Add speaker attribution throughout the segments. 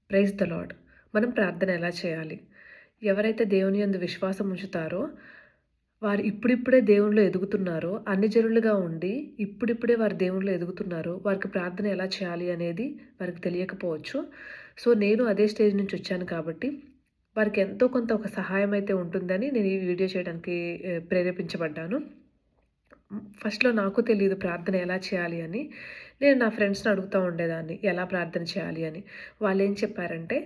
Speaker 1: Praise the lord. మనం ప్రార్థన ఎలా చేయాలి? ఎవరైతే దేవుని యందు విశ్వాసం ఉంచుతారో, వారు ఇప్పుడిప్పుడే దేవునిలో ఎదుగుతున్నారో, అన్ని జనులుగా ఉండి ఇప్పుడిప్పుడే వారు దేవునిలో ఎదుగుతున్నారో, వారికి ప్రార్థన ఎలా చేయాలి అనేది వారికి తెలియకపోవచ్చు. సో, నేను అదే స్టేజ్ నుంచి వచ్చాను కాబట్టి, వారికి ఎంతో కొంత ఒక సహాయం అయితే ఉంటుందని నేను ఈ వీడియో చేయడానికి ప్రేరేపించబడ్డాను. ఫస్ట్‌లో నాకు తెలీదు ప్రార్థన ఎలా చేయాలి అని. నేను నా ఫ్రెండ్స్‌ని అడుగుతా ఉండేదాన్ని ఎలా ప్రార్థన చేయాలి అని. వాళ్ళేం చెప్పారంటే,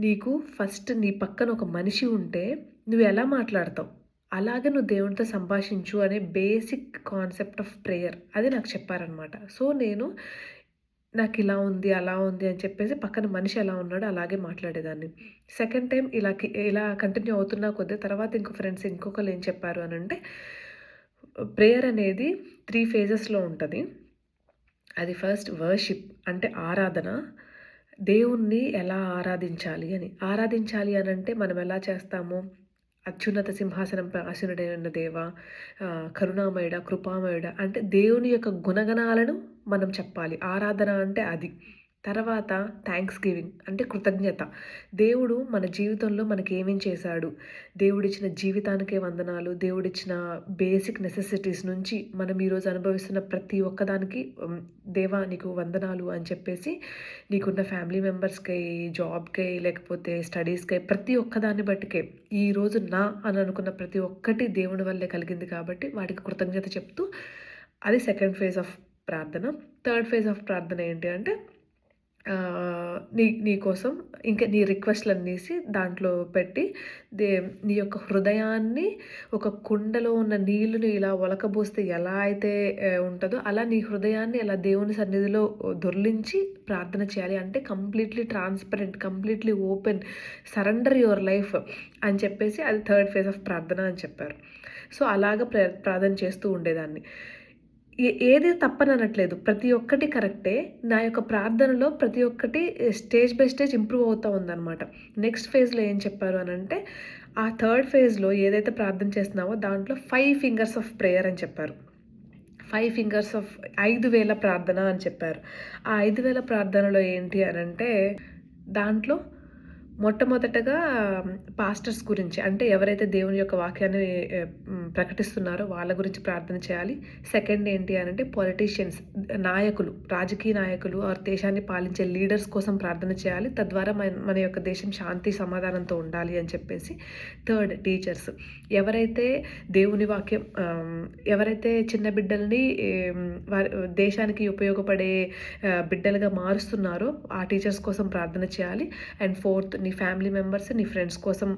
Speaker 1: "నీకు ఫస్ట్ నీ పక్కన ఒక మనిషి ఉంటే నువ్వు ఎలా మాట్లాడతావు, అలాగే నువ్వు దేవునితో సంభాషించు" అనే బేసిక్ కాన్సెప్ట్ ఆఫ్ ప్రేయర్ అది నాకు చెప్పారనమాట. సో, నేను నాకిలా ఉంది, అలా ఉంది అని చెప్పేసి పక్కన మనిషి ఎలా ఉన్నాడో అలాగే మాట్లాడేదాన్ని. సెకండ్ టైమ్ ఇలా కంటిన్యూ అవుతున్న కొద్దీ తర్వాత ఇంకో ఫ్రెండ్స్ ఇంకొకళ్ళు ఏం చెప్పారు అనంటే, ప్రేయర్ అనేది 3 ఫేజెస్‌లో ఉంటది. అది ఫస్ట్ వర్షిప్ అంటే ఆరాధన. దేవుణ్ణి ఎలా ఆరాధించాలి అని. ఆరాధించాలి అనంటే మనం ఎలా చేస్తాము? అత్యున్నత సింహాసనంపై ఆసీనుడైన దేవా, కరుణామయుడా, కృపామయుడా అంటే దేవుని యొక్క గుణగణాలను మనం చెప్పాలి. ఆరాధన అంటే అది. తర్వాత థాంక్స్ గివింగ్ అంటే కృతజ్ఞత. దేవుడు మన జీవితంలో మనకేమేం చేశాడు, దేవుడిచ్చిన జీవితానికే వందనాలు, దేవుడిచ్చిన బేసిక్ నెసెసిటీస్ నుంచి మనం ఈరోజు అనుభవిస్తున్న ప్రతి ఒక్కదానికి దేవా నీకు వందనాలు అని చెప్పేసి, నీకున్న ఫ్యామిలీ మెంబర్స్‌కై, జాబ్‌కై, లేకపోతే స్టడీస్‌కై ప్రతి ఒక్కదాన్ని బట్టికే ఈరోజు అని అనుకున్న ప్రతి ఒక్కటి దేవుని వల్లే కలిగింది కాబట్టి వాటికి కృతజ్ఞత చెప్తూ అది సెకండ్ ఫేజ్ ఆఫ్ ప్రార్థన. థర్డ్ ఫేజ్ ఆఫ్ ప్రార్థన ఏంటి అంటే నీ కోసం ఇంకా నీ రిక్వెస్ట్‌లనేసి దాంట్లో పెట్టి, దే నీ యొక్క హృదయాన్ని ఒక కుండలో ఉన్న నీళ్ళని ఇలా ఒలకబోస్తే ఎలా అయితే ఉంటదో, అలా నీ హృదయాన్ని అలా దేవుని సన్నిధిలో దొర్లించి ప్రార్థన చేయాలి. అంటే completely transparent, completely open, surrender your life అని చెప్పేసి అది థర్డ్ ఫేజ్ ఆఫ్ ప్రార్థన అని చెప్పారు. సో, అలాగా ప్రార్థన చేస్తూ ఉండేదాన్ని. ఏది తప్పననట్లేదు. ప్రతి ఒక్కటి కరెక్టే. నా యొక్క ప్రార్థనలో ప్రతి ఒక్కటి స్టేజ్ బై స్టేజ్ ఇంప్రూవ్ అవుతా ఉందనమాట. నెక్స్ట్ ఫేజ్‌లో ఏం చెప్పారు అనంటే, ఆ థర్డ్ ఫేజ్‌లో ఏదైతే ప్రార్థన చేస్తున్నావో దాంట్లో 5 ఫింగర్స్ ఆఫ్ ప్రేయర్ అని చెప్పారు. 5 ఫింగర్స్ ఆఫ్ 5 వేల ప్రార్థన అని చెప్పారు. ఆ 5 వేల ప్రార్థనలో ఏంటి అనంటే, దాంట్లో మొట్టమొదటగా పాస్టర్స్ గురించి అంటే ఎవరైతే దేవుని యొక్క వాక్యాన్ని ప్రకటిస్తున్నారో వాళ్ళ గురించి ప్రార్థన చేయాలి. సెకండ్ ఏంటి అనంటే పొలిటీషియన్స్, నాయకులు, రాజకీయ నాయకులు ఆర్ దేశాన్ని పాలించే లీడర్స్ కోసం ప్రార్థన చేయాలి. తద్వారా మన యొక్క దేశం శాంతి సమాధానంతో ఉండాలి అని చెప్పేసి. థర్డ్ టీచర్స్, ఎవరైతే దేవుని వాక్యం ఎవరైతే చిన్న బిడ్డల్ని వారి దేశానికి ఉపయోగపడే బిడ్డలుగా మారుస్తున్నారో ఆ టీచర్స్ కోసం ప్రార్థన చేయాలి. అండ్ ఫోర్త్ నీ ఫ్యామిలీ మెంబర్స్, నీ ఫ్రెండ్స్ కోసం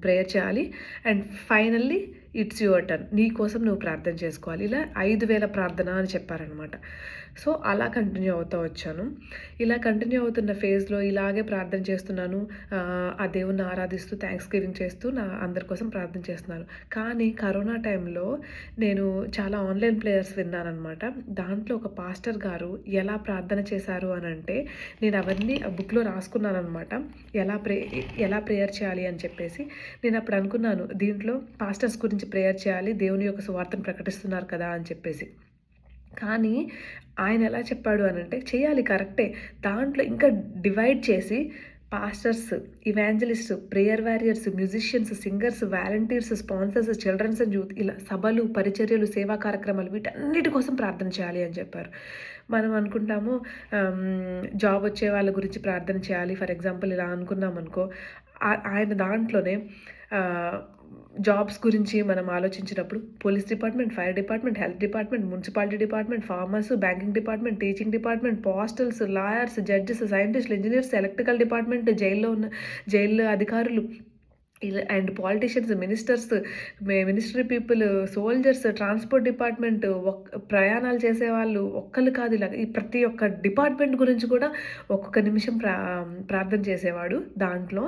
Speaker 1: ప్రేయర్ చేయాలి. And finally it's your turn. నీ కోసం నువ్వు ప్రార్థన చేసుకోవాలి. ఇలా 5,000 ప్రార్థన అని చెప్పారనమాట. సో, అలా కంటిన్యూ అవుతూ వచ్చాను. ఇలా కంటిన్యూ అవుతున్న ఫేజ్‌లో ఇలాగే ప్రార్థన చేస్తున్నాను. ఆ దేవుణ్ణి ఆరాధిస్తూ, థాంక్స్ గివింగ్ చేస్తూ అందరి కోసం ప్రార్థన చేస్తున్నాను. కానీ కరోనా టైంలో నేను చాలా ఆన్‌లైన్ ప్రేయర్స్ విన్నాననమాట. దాంట్లో ఒక పాస్టర్ గారు ఎలా ప్రార్థన చేశారు అనంటే, నేను అవన్నీ బుక్‌లో రాసుకున్నాననమాట. ఎలా ప్రేయర్ చేయాలి అని చెప్పేసి. నేను అప్పుడు అనుకున్నాను, దీంట్లో పాస్టర్స్ గురించి ప్రేయర్ చేయాలి, దేవుని యొక్క సువార్తను ప్రకటిస్తున్నారు కదా అని చెప్పేసి. కానీ ఆయన ఎలా చెప్పాడు అనంటే, చేయాలి కరెక్టే. దాంట్లో ఇంకా డివైడ్ చేసి pastors, evangelist, prayer warriors, musicians, singers, volunteers, sponsors, childrens and youth ఇలా సభలు, పరిచర్యలు, సేవా కార్యక్రమాలు వీటన్నిటి కోసం ప్రార్థన చేయాలి అని చెప్పారు. మనం అనుకుంటాము జాబ్ వచ్చే వాళ్ళ గురించి ప్రార్థన చేయాలి. ఫర్ ఎగ్జాంపుల్ ఇలా అనుకున్నామనుకో, ఆయన దాంట్లోనే జాబ్స్ గురించి మనం ఆలోచించినప్పుడు police department, fire department, health department, municipality department, farmers, banking department, teaching department, పోస్టల్స్, lawyers, judges, సైంటిస్టులు, ఇంజినీర్స్, ఎలక్ట్రికల్ డిపార్ట్మెంట్, జైల్లో అధికారులు and politicians, ministers, ministry people, soldiers, transport department, ప్రయాణాలు చేసేవాళ్ళు ఒక్కళ్ళు కాదు, ఇలా ఈ ప్రతి ఒక్క డిపార్ట్‌మెంట్ గురించి కూడా ఒక్కొక్క నిమిషం ప్రార్థన చేసేవాడు దాంట్లో.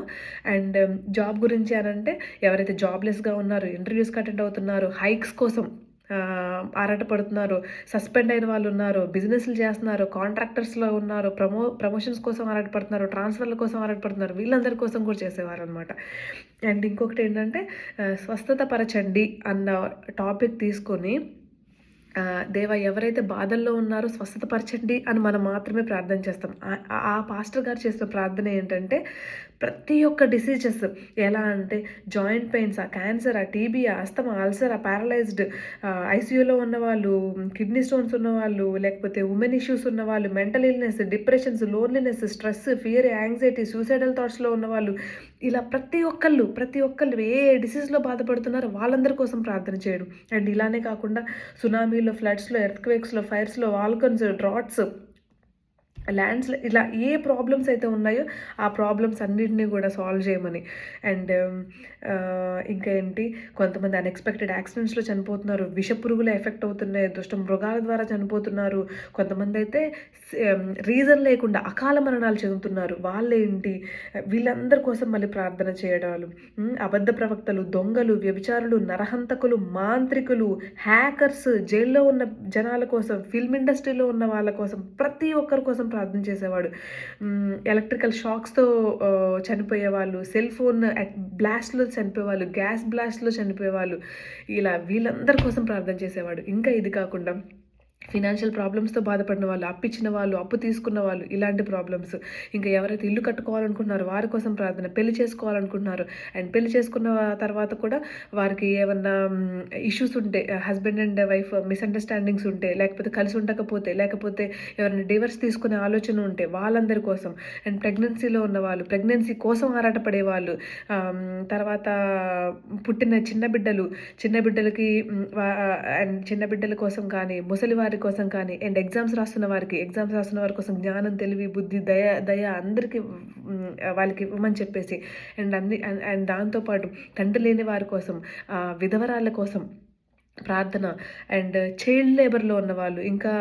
Speaker 1: అండ్ జాబ్ గురించి అనంటే ఎవరైతే జాబ్‌లెస్‌గా ఉన్నారో, ఇంటర్వ్యూస్‌కి అటెండ్ అవుతున్నారో, హైక్స్ కోసం ఆరాటపడుతున్నారు, సస్పెండ్ అయిన వాళ్ళున్నారు, బిజినెస్‌లు చేస్తున్నారు, కాంట్రాక్టర్స్‌లో ఉన్నారు, ప్రమోషన్స్ కోసం ఆరాటపడుతున్నారు, ట్రాన్స్‌ఫర్‌ల కోసం ఆరాటపడుతున్నారు. వీళ్ళందరి కోసం కూడా చేసేవారనమాట. అండ్ ఇంకొకటేంటంటే స్వస్థత పరచండి అన్న టాపిక్ తీసుకొని దేవా ఎవరైతే బాధల్లో ఉన్నారో స్వస్థతపరచండి అని మనం మాత్రమే ప్రార్థన చేస్తాం. ఆ పాస్టర్ గారు చేసిన ప్రార్థన ఏంటంటే ప్రతి ఒక్క డిసీజెస్ ఎలా అంటే joint pains, cancer, TB, asthma, ulcer, paralysed, ఐసీయూలో ఉన్నవాళ్ళు, కిడ్నీ స్టోన్స్ ఉన్నవాళ్ళు, లేకపోతే ఉమెన్ ఇష్యూస్ ఉన్నవాళ్ళు, mental illness, depressions, loneliness, stress, fear, anxiety, suicidal థాట్స్లో ఉన్నవాళ్ళు, ఇలా ప్రతి ఒక్కళ్ళు ఏ డిసీజ్లో బాధపడుతున్నారో వాళ్ళందరి కోసం ప్రార్థన చేయడం. అండ్ ఇలానే కాకుండా సునామీలో, ఫ్లడ్స్లో, ఎర్త్‌క్వేక్స్‌లో, ఫైర్స్‌లో, వాల్కన్స్, డ్రాట్స్, ల్యాండ్స్‌లో ఇలా ఏ ప్రాబ్లమ్స్ అయితే ఉన్నాయో ఆ ప్రాబ్లమ్స్ అన్నిటిని కూడా సాల్వ్ చేయమని. అండ్ ఇంకా ఏంటి, కొంతమంది అన్‌ఎక్స్‌పెక్టెడ్ యాక్సిడెంట్స్‌లో చనిపోతున్నారు. విషపురుగులు ఎఫెక్ట్ అవుతున్నాయి. దుష్ట మృగాల ద్వారా చనిపోతున్నారు. కొంతమంది అయితే రీజన్ లేకుండా అకాల మరణాలు చెందుతున్నారు. వాళ్ళేంటి, వీళ్ళందరి కోసం మళ్ళీ ప్రార్థన చేయడాలు. అబద్ధ ప్రవక్తలు, దొంగలు, వ్యభిచారులు, నరహంతకులు, మాంత్రికులు, హ్యాకర్స్, జైల్లో ఉన్న జనాల కోసం, ఫిల్మ్ ఇండస్ట్రీలో ఉన్న వాళ్ళ కోసం, ప్రతి ఒక్కరి కోసం ప్రార్థన చేసేవాడు. ఎలక్ట్రికల్ షాక్స్‌తో చనిపోయేవాళ్ళు, సెల్ ఫోన్ బ్లాస్ట్‌లో చనిపోయేవాళ్ళు, గ్యాస్ బ్లాస్ట్‌లో చనిపోయేవాళ్ళు, ఇలా వీళ్ళందరి కోసం ప్రార్థన చేసేవాడు. ఇంకా ఇది కాకుండా ఫినాన్షియల్ ప్రాబ్లమ్స్‌తో బాధపడిన వాళ్ళు, అప్పిచ్చిన వాళ్ళు, అప్పు తీసుకున్న వాళ్ళు, ఇలాంటి ప్రాబ్లమ్స్. ఇంకా ఎవరైతే ఇల్లు కట్టుకోవాలనుకుంటున్నారో వారి కోసం ప్రార్థన, పెళ్లి చేసుకోవాలనుకుంటున్నారు అండ్ పెళ్లి చేసుకున్న తర్వాత కూడా వారికి ఏమన్నా ఇష్యూస్ ఉంటే, హస్బెండ్ అండ్ వైఫ్ మిస్‌అండర్‌స్టాండింగ్స్ ఉంటే, లేకపోతే కలిసి ఉండకపోతే, లేకపోతే ఎవరైనా డివోర్స్ తీసుకునే ఆలోచన ఉంటే వాళ్ళందరి కోసం. అండ్ ప్రెగ్నెన్సీలో ఉన్నవాళ్ళు, ప్రెగ్నెన్సీ కోసం ఆరాటపడే వాళ్ళు, తర్వాత పుట్టిన చిన్న బిడ్డలకి అండ్ చిన్న బిడ్డల కోసం కానీ, ముసలి వారి కోసం కానీ, అండ్ ఎగ్జామ్స్ రాస్తున్న వారి కోసం జ్ఞానం, తెలివి, బుద్ధి, దయ అందరికీ వాళ్ళకి ఇవ్వమని చెప్పేసి, అండ్ దాంతోపాటు తండ్రి లేని వారి కోసం, విధవరాళ్ళ కోసం ప్రార్థన. అండ్ చైల్డ్ లేబర్‌లో ఉన్నవాళ్ళు, ఇంకా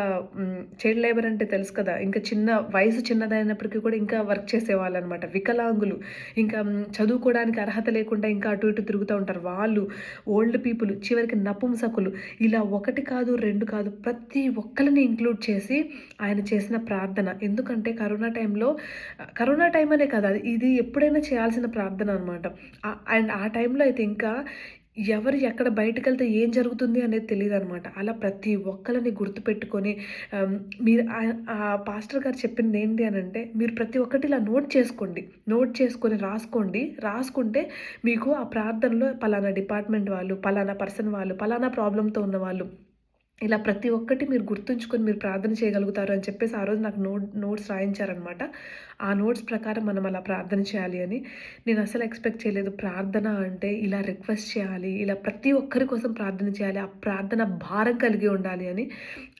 Speaker 1: చైల్డ్ లేబర్ అంటే తెలుసు కదా, ఇంకా వయసు చిన్నదైనప్పటికీ కూడా ఇంకా వర్క్ చేసేవాళ్ళనమాట. వికలాంగులు, ఇంకా చదువుకోవడానికి అర్హత లేకుండా ఇంకా అటు ఇటు తిరుగుతూ ఉంటారు వాళ్ళు, ఓల్డ్ పీపుల్, చివరికి నపుంసకులు, ఇలా ఒకటి కాదు, రెండు కాదు, ప్రతి ఒక్కరిని ఇంక్లూడ్ చేసి ఆయన చేసిన ప్రార్థన. ఎందుకంటే కరోనా టైం అనే కాదు, ఇది ఎప్పుడైనా చేయాల్సిన ప్రార్థన అనమాట. అండ్ ఆ టైంలో అయితే ఇంకా ఎవరు ఎక్కడ బయటికెళ్తే ఏం జరుగుతుంది అనేది తెలీదనమాట. అలా ప్రతి ఒక్కళ్ళని గుర్తుపెట్టుకొని, మీరు ఆ పాస్టర్ గారు చెప్పింది ఏంటి అనంటే, మీరు ప్రతి ఒక్కటి ఇలా నోట్ చేసుకొని రాసుకుంటే మీకు ఆ ప్రార్థనలో పలానా డిపార్ట్మెంట్ వాళ్ళు, పలానా పర్సన్ వాళ్ళు, పలానా ప్రాబ్లమ్‌తో ఉన్నవాళ్ళు, ఇలా ప్రతి ఒక్కటి మీరు గుర్తుంచుకొని మీరు ప్రార్థన చేయగలుగుతారు అని చెప్పేసి ఆ రోజు నాకు నోట్స్ రాయించారనమాట. ఆ నోట్స్ ప్రకారం మనం అలా ప్రార్థన చేయాలి అని. నేను అసలు ఎక్స్‌పెక్ట్ చేయలేదు. ప్రార్థన అంటే ఇలా రిక్వెస్ట్ చేయాలి, ఇలా ప్రతి ఒక్కరి కోసం ప్రార్థన చేయాలి, ఆ ప్రార్థన భారం కలిగి ఉండాలి అని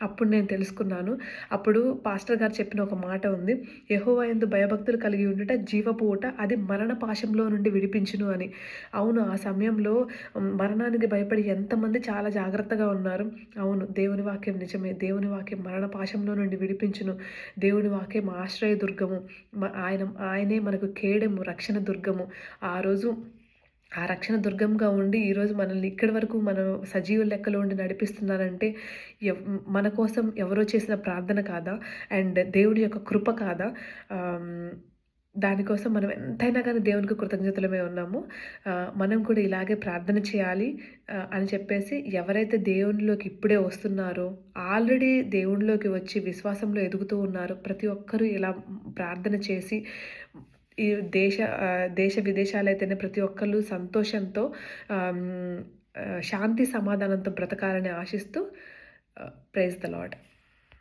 Speaker 1: అప్పుడు నేను తెలుసుకున్నాను. అప్పుడు పాస్టర్ గారు చెప్పిన ఒక మాట ఉంది. యెహోవా యందు భయభక్తులు కలిగి ఉండుట జీవపు ఊట, అది మరణ పాశంలో నుండి విడిపించును అని. అవును, ఆ సమయంలో మరణానికి భయపడి ఎంతమంది చాలా జాగ్రత్తగా ఉన్నారు. అవును, దేవుని వాక్యం నిజమే. దేవుని వాక్యం మరణ పాశంలో నుండి విడిపించును. దేవుని వాక్యం ఆశ్రయ దుర్గము. ఆయనే మనకు కేడెము, రక్షణ దుర్గము. ఆ రోజు ఆ రక్షణ దుర్గంగా ఉండి ఈరోజు మనల్ని ఇక్కడి వరకు మనం సజీవ లెక్కలో ఉండి నడిపిస్తున్నారంటే మన కోసం ఎవరో చేసిన ప్రార్థన కాదా? అండ్ దేవుడి యొక్క కృప కాదా? దానికోసం మనం ఎంతైనా కానీ దేవునికి కృతజ్ఞతలమే ఉన్నాము. మనం కూడా ఇలాగే ప్రార్థన చేయాలి అని చెప్పేసి, ఎవరైతే దేవునిలోకి ఇప్పుడే వస్తున్నారో, ఆల్రెడీ దేవునిలోకి వచ్చి విశ్వాసంలో ఎదుగుతూ ఉన్నారో, ప్రతి ఒక్కరూ ఇలా ప్రార్థన చేసి ఈ దేశ విదేశాలైతేనే ప్రతి ఒక్కళ్ళు సంతోషంతో, శాంతి సమాధానంతో బ్రతకాలని ఆశిస్తూ, ప్రైజ్ ద లార్డ్.